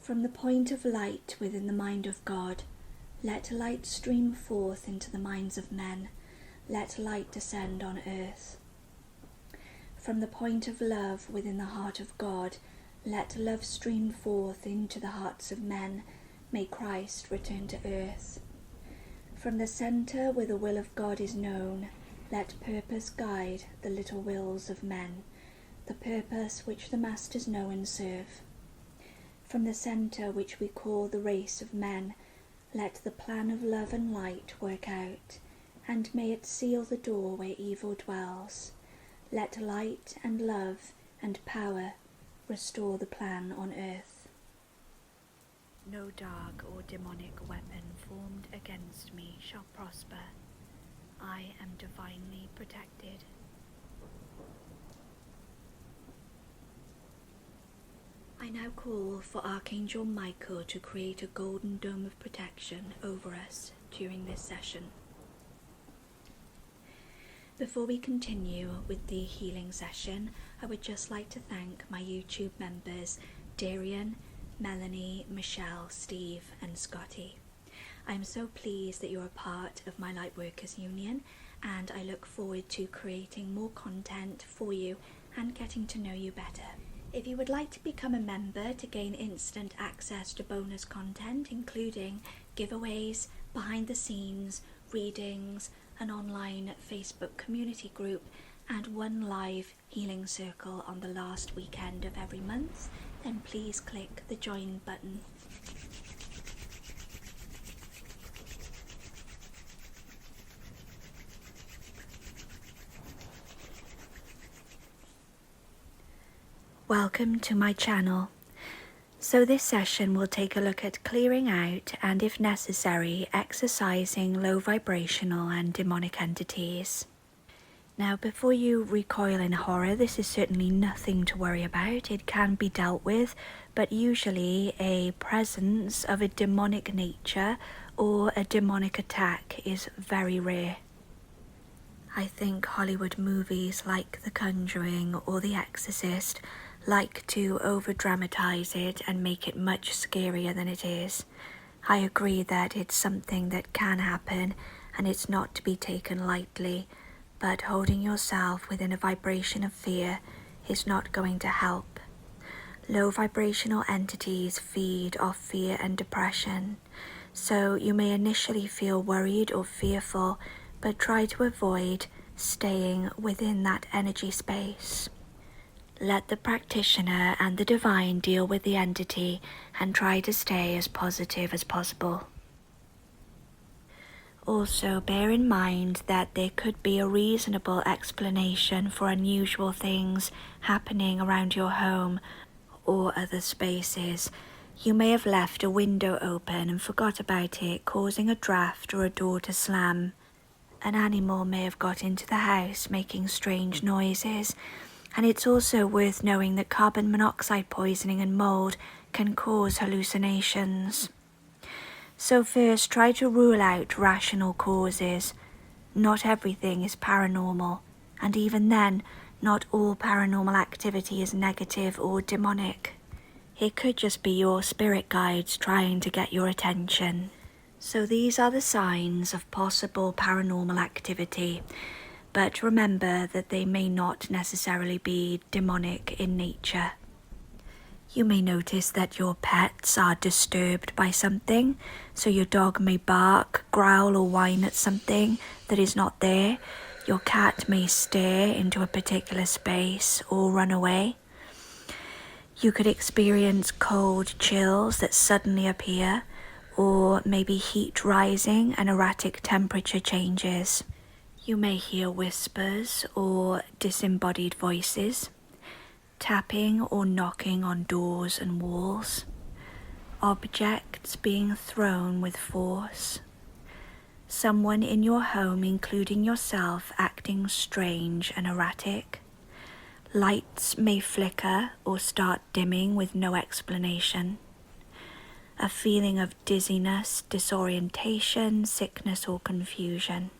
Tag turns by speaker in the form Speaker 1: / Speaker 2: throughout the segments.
Speaker 1: From the point of light within the mind of God, let light stream forth into the minds of men, let light descend on earth. From the point of love within the heart of God, let love stream forth into the hearts of men, may Christ return to earth. From the centre where the will of God is known, let purpose guide the little wills of men, the purpose which the masters know and serve. From the centre which we call the race of men, let the plan of love and light work out, and may it seal the door where evil dwells. Let light and love and power restore the plan on earth. No dark or demonic weapon formed against me shall prosper. I am divinely protected. I now call for Archangel Michael to create a golden dome of protection over us during this session. Before we continue with the healing session, I would just like to thank my YouTube members Darian, Melanie, Michelle, Steve and Scotty. I am so pleased that you're a part of my Lightworkers Union, and I look forward to creating more content for you and getting to know you better. If you would like to become a member to gain instant access to bonus content, including giveaways, behind the scenes, readings, an online Facebook community group, and one live healing circle on the last weekend of every month, then please click the join button. Welcome to my channel. So this session will take a look at clearing out and, if necessary, exorcising low vibrational and demonic entities. Now, before you recoil in horror, this is certainly nothing to worry about. It can be dealt with, but usually a presence of a demonic nature or a demonic attack is very rare. I think Hollywood movies like The Conjuring or The Exorcist like to over-dramatize it and make it much scarier than it is. I agree that it's something that can happen and it's not to be taken lightly, but holding yourself within a vibration of fear is not going to help. Low vibrational entities feed off fear and depression, so you may initially feel worried or fearful, but try to avoid staying within that energy space. Let the practitioner and the divine deal with the entity and try to stay as positive as possible. Also, bear in mind that there could be a reasonable explanation for unusual things happening around your home or other spaces. You may have left a window open and forgot about it, causing a draft or a door to slam. An animal may have got into the house, making strange noises. And it's also worth knowing that carbon monoxide poisoning and mold can cause hallucinations. So first, try to rule out rational causes. Not everything is paranormal, and even then, not all paranormal activity is negative or demonic. It could just be your spirit guides trying to get your attention. So these are the signs of possible paranormal activity. But remember that they may not necessarily be demonic in nature. You may notice that your pets are disturbed by something, so your dog may bark, growl or whine at something that is not there. Your cat may stare into a particular space or run away. You could experience cold chills that suddenly appear, or maybe heat rising and erratic temperature changes. You may hear whispers or disembodied voices, tapping or knocking on doors and walls, objects being thrown with force, someone in your home, including yourself, acting strange and erratic. Lights may flicker or start dimming with no explanation. A feeling of dizziness, disorientation, sickness or confusion.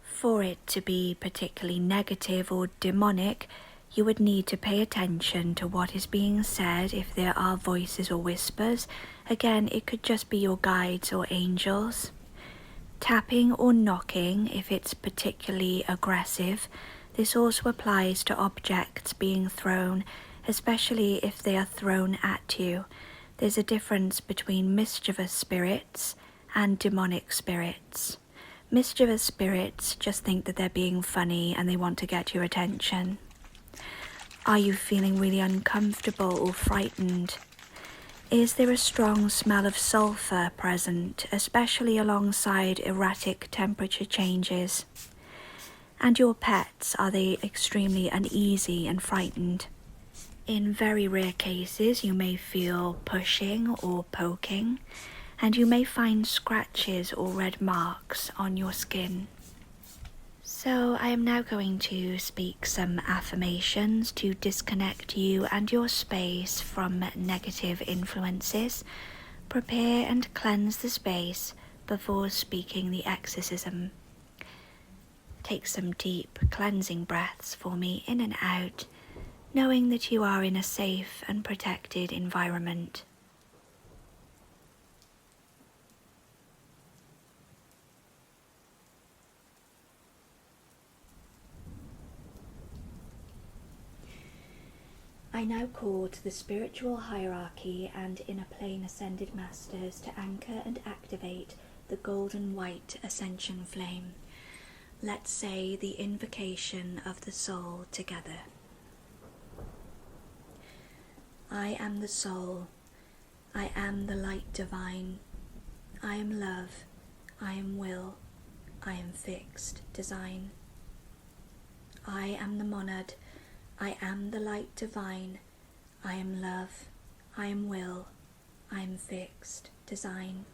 Speaker 1: For it to be particularly negative or demonic, You would need to pay attention to what is being said if there are voices or whispers. Again, it could just be your guides or angels. Tapping or knocking if it's particularly aggressive. This also applies to objects being thrown, especially if they are thrown at you. There's a difference between mischievous spirits and demonic spirits. Mischievous spirits just think that they're being funny and they want to get your attention. Are you feeling really uncomfortable or frightened? Is there a strong smell of sulfur present, especially alongside erratic temperature changes? And your pets, are they extremely uneasy and frightened? In very rare cases, you may feel pushing or poking, and you may find scratches or red marks on your skin. So I am now going to speak some affirmations to disconnect you and your space from negative influences. Prepare and cleanse the space before speaking the exorcism. Take some deep cleansing breaths for me in and out, knowing that you are in a safe and protected environment. I now call to the spiritual hierarchy and inner plane ascended masters to anchor and activate the golden white ascension flame. Let's say the invocation of the soul together. I am the soul. I am the light divine. I am love. I am will. I am fixed design. I am the monad. I am the light divine. I am love. I am will. I am fixed design.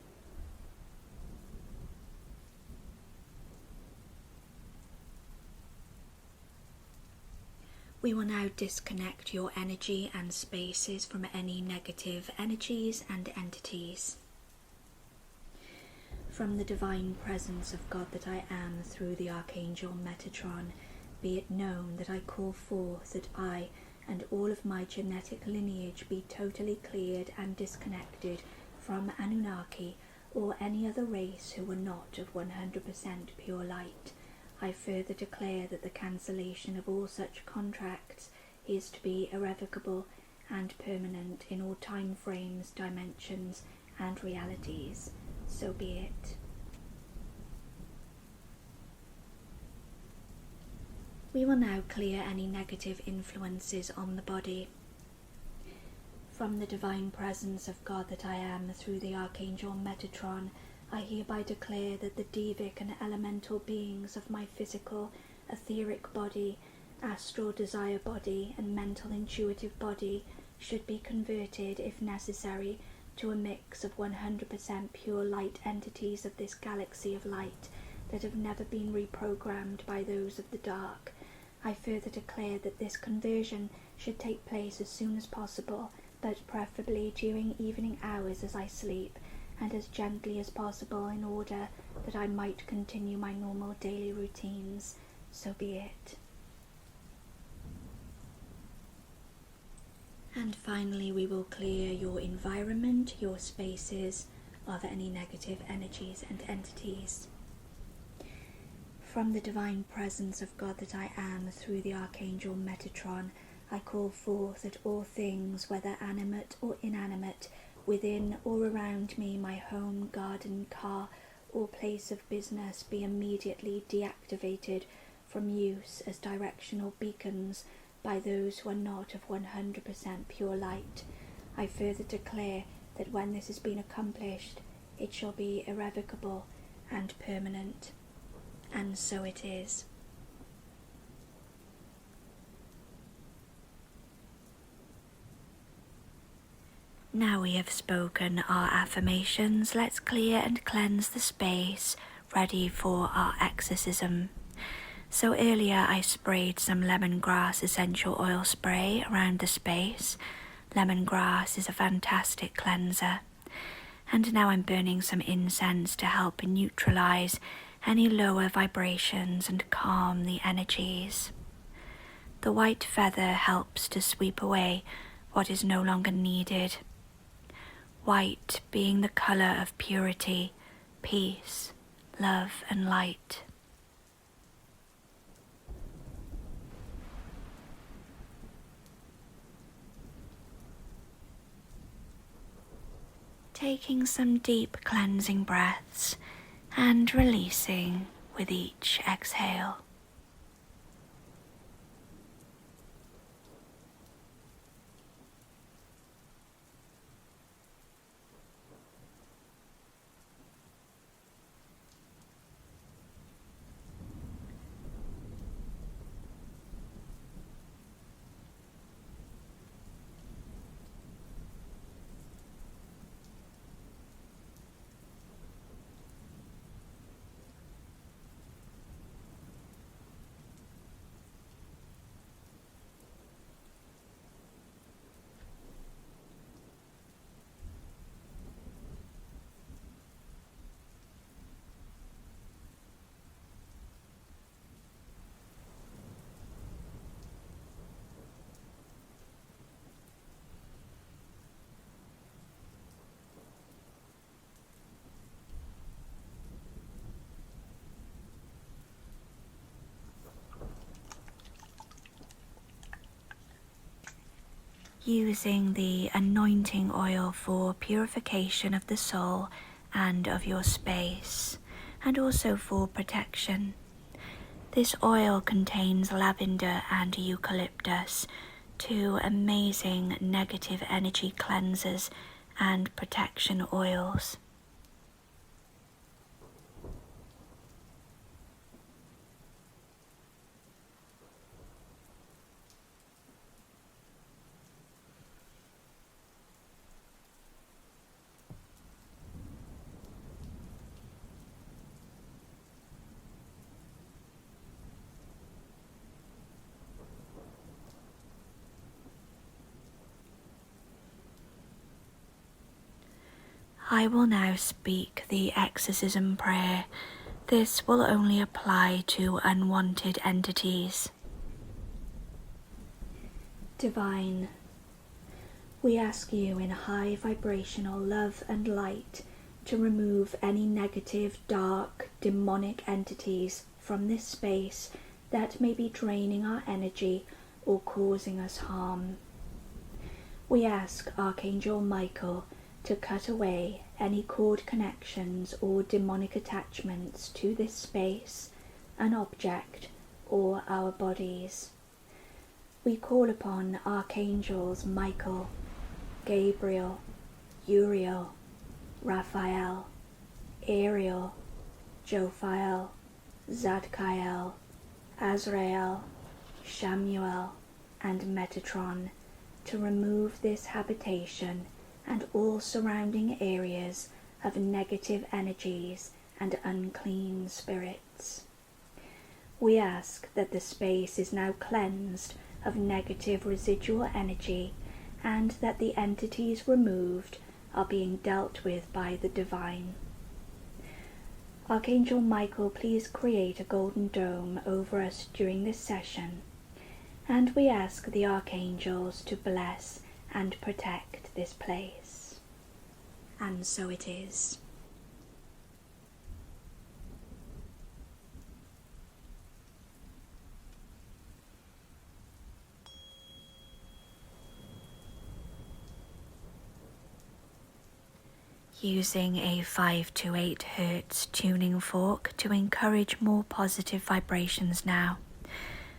Speaker 1: We will now disconnect your energy and spaces from any negative energies and entities. From the divine presence of God that I am through the Archangel Metatron, be it known that I call forth that I and all of my genetic lineage be totally cleared and disconnected from Anunnaki or any other race who were not of 100% pure light. I further declare that the cancellation of all such contracts is to be irrevocable and permanent in all time frames, dimensions, and realities. So be it. We will now clear any negative influences on the body. From the divine presence of God that I am through the Archangel Metatron, I hereby declare that the devic and elemental beings of my physical, etheric body, astral desire body, and mental intuitive body should be converted, if necessary, to a mix of 100% pure light entities of this galaxy of light that have never been reprogrammed by those of the dark. I further declare that this conversion should take place as soon as possible, but preferably during evening hours as I sleep, and as gently as possible in order that I might continue my normal daily routines. So be it. And finally, we will clear your environment, your spaces, of any negative energies and entities. From the divine presence of God that I am through the Archangel Metatron, I call forth that all things, whether animate or inanimate, within or around me, my home, garden, car, or place of business, be immediately deactivated from use as directional beacons by those who are not of 100% pure light. I further declare that when this has been accomplished, it shall be irrevocable and permanent. And so it is. Now we have spoken our affirmations, let's clear and cleanse the space, ready for our exorcism. So earlier I sprayed some lemongrass essential oil spray around the space. Lemongrass is a fantastic cleanser. And now I'm burning some incense to help neutralize any lower vibrations and calm the energies. The white feather helps to sweep away what is no longer needed. White being the color of purity, peace, love and light. Taking some deep cleansing breaths and releasing with each exhale. Using the anointing oil for purification of the soul and of your space, and also for protection. This oil contains lavender and eucalyptus, two amazing negative energy cleansers and protection oils. I will now speak the exorcism prayer. This will only apply to unwanted entities. Divine, we ask you in high vibrational love and light to remove any negative, dark, demonic entities from this space that may be draining our energy or causing us harm. We ask Archangel Michael to cut away any cord connections or demonic attachments to this space, an object, or our bodies. We call upon Archangels Michael, Gabriel, Uriel, Raphael, Ariel, Jophiel, Zadkiel, Azrael, Shamuel, and Metatron to remove this habitation and all surrounding areas of negative energies and unclean spirits. We ask that the space is now cleansed of negative residual energy and that the entities removed are being dealt with by the divine. Archangel Michael, please create a golden dome over us during this session, and we ask the archangels to bless and protect this place. And so it is. Using a 5 to 8 Hertz tuning fork to encourage more positive vibrations now.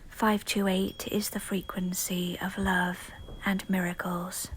Speaker 1: 5 to 8 is the frequency of love and miracles.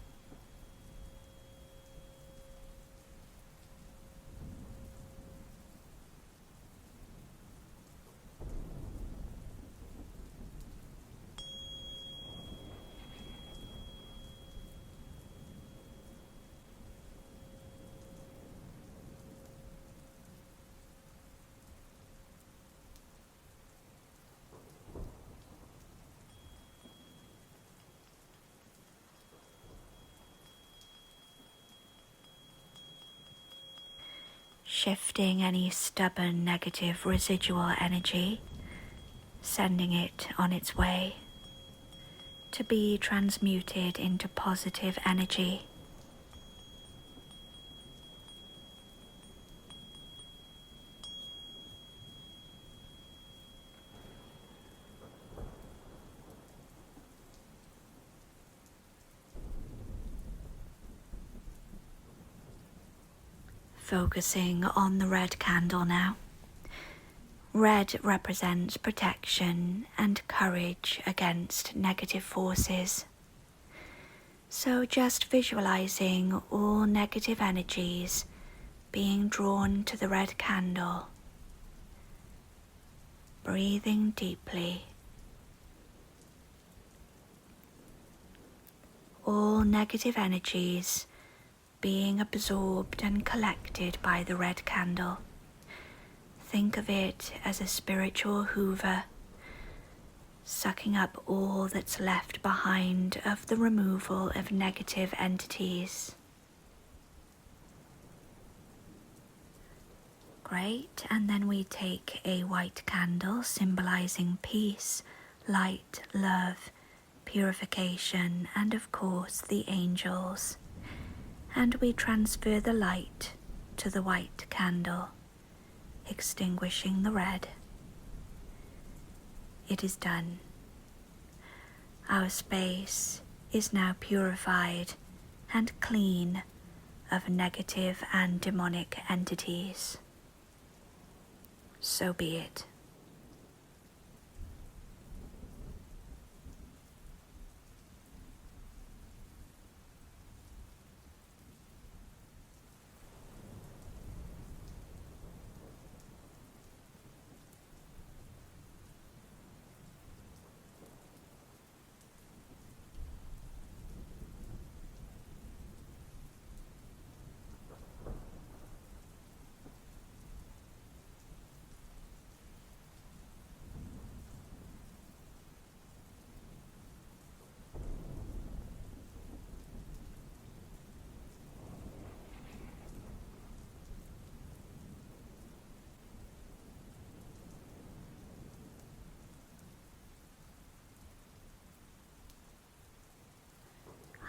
Speaker 1: Shifting any stubborn negative residual energy, sending it on its way. to be transmuted into positive energy. Focusing on the red candle now. Red represents protection and courage against negative forces. So just visualizing all negative energies being drawn to the red candle. Breathing deeply. All negative energies being absorbed and collected by the red candle. Think of it as a spiritual hoover, sucking up all that's left behind of the removal of negative entities. Great, and then we take a white candle symbolizing peace, light, love, purification, and of course the angels. And we transfer the light to the white candle, extinguishing the red. It is done. Our space is now purified and clean of negative and demonic entities. So be it.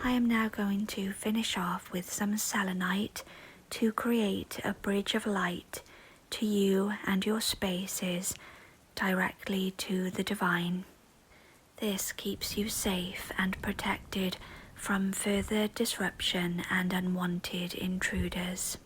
Speaker 1: I am now going to finish off with some selenite to create a bridge of light to you and your spaces directly to the divine. This keeps you safe and protected from further disruption and unwanted intruders.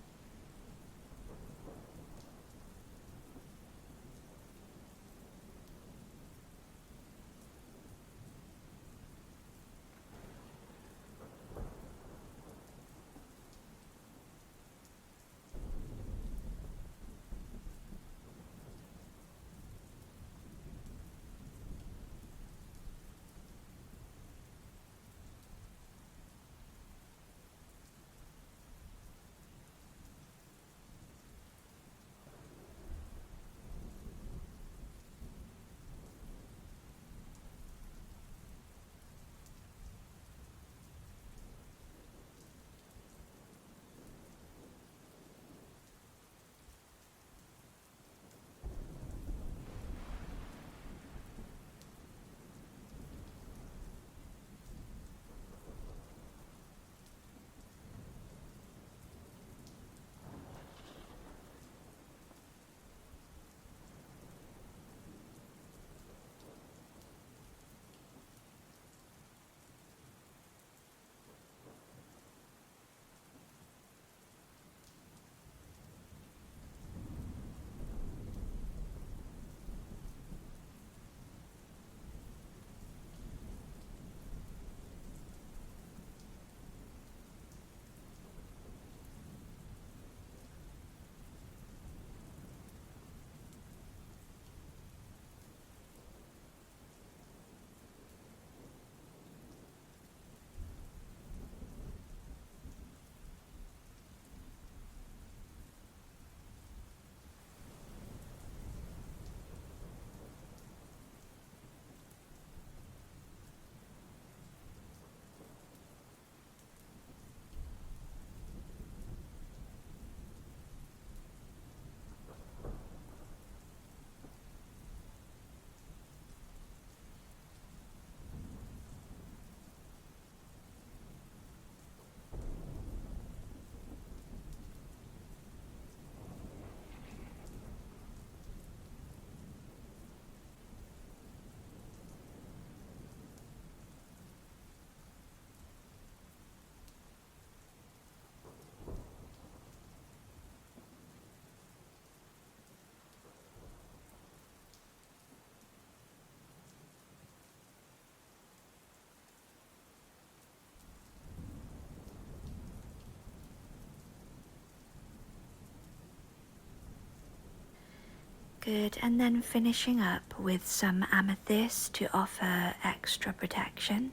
Speaker 1: Good, and then finishing up with some amethyst to offer extra protection.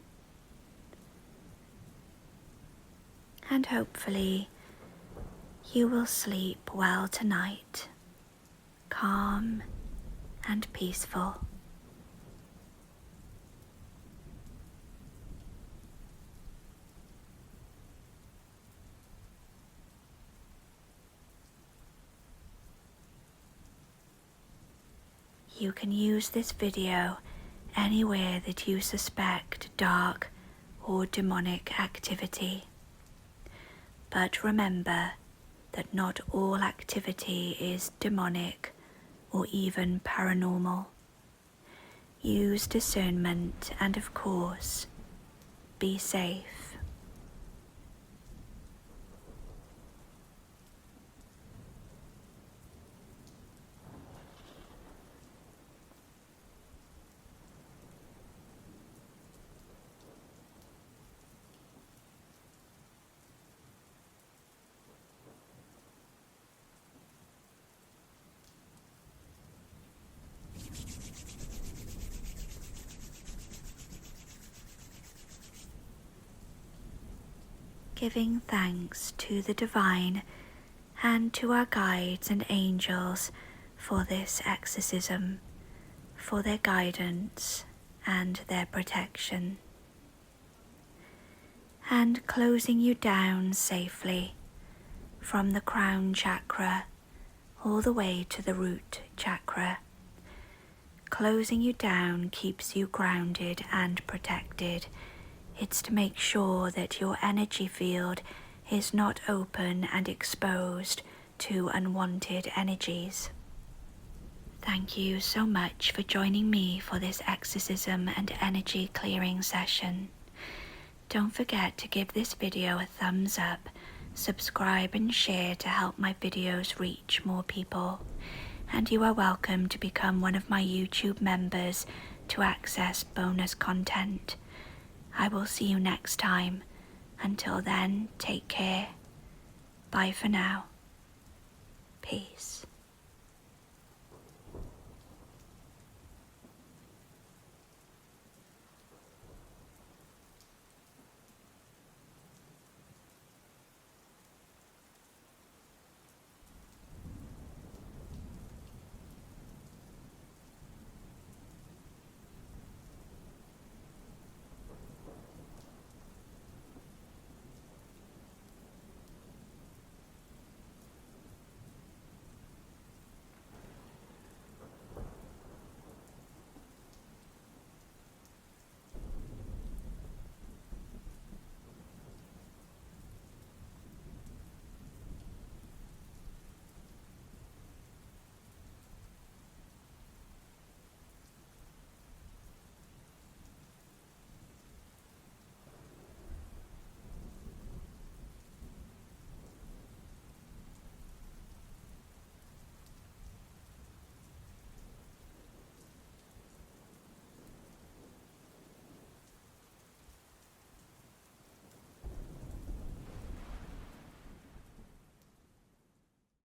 Speaker 1: And hopefully you will sleep well tonight, calm and peaceful. You can use this video anywhere that you suspect dark or demonic activity. But remember that not all activity is demonic or even paranormal. Use discernment and, of course, be safe. Giving thanks to the divine and to our guides and angels for this exorcism, for their guidance and their protection. And closing you down safely from the crown chakra all the way to the root chakra. Closing you down keeps you grounded and protected. It's to make sure that your energy field is not open and exposed to unwanted energies. Thank you so much for joining me for this exorcism and energy clearing session. Don't forget to give this video a thumbs up, subscribe and share to help my videos reach more people. And you are welcome to become one of my YouTube members to access bonus content. I will see you next time. Until then, take care. Bye for now. Peace.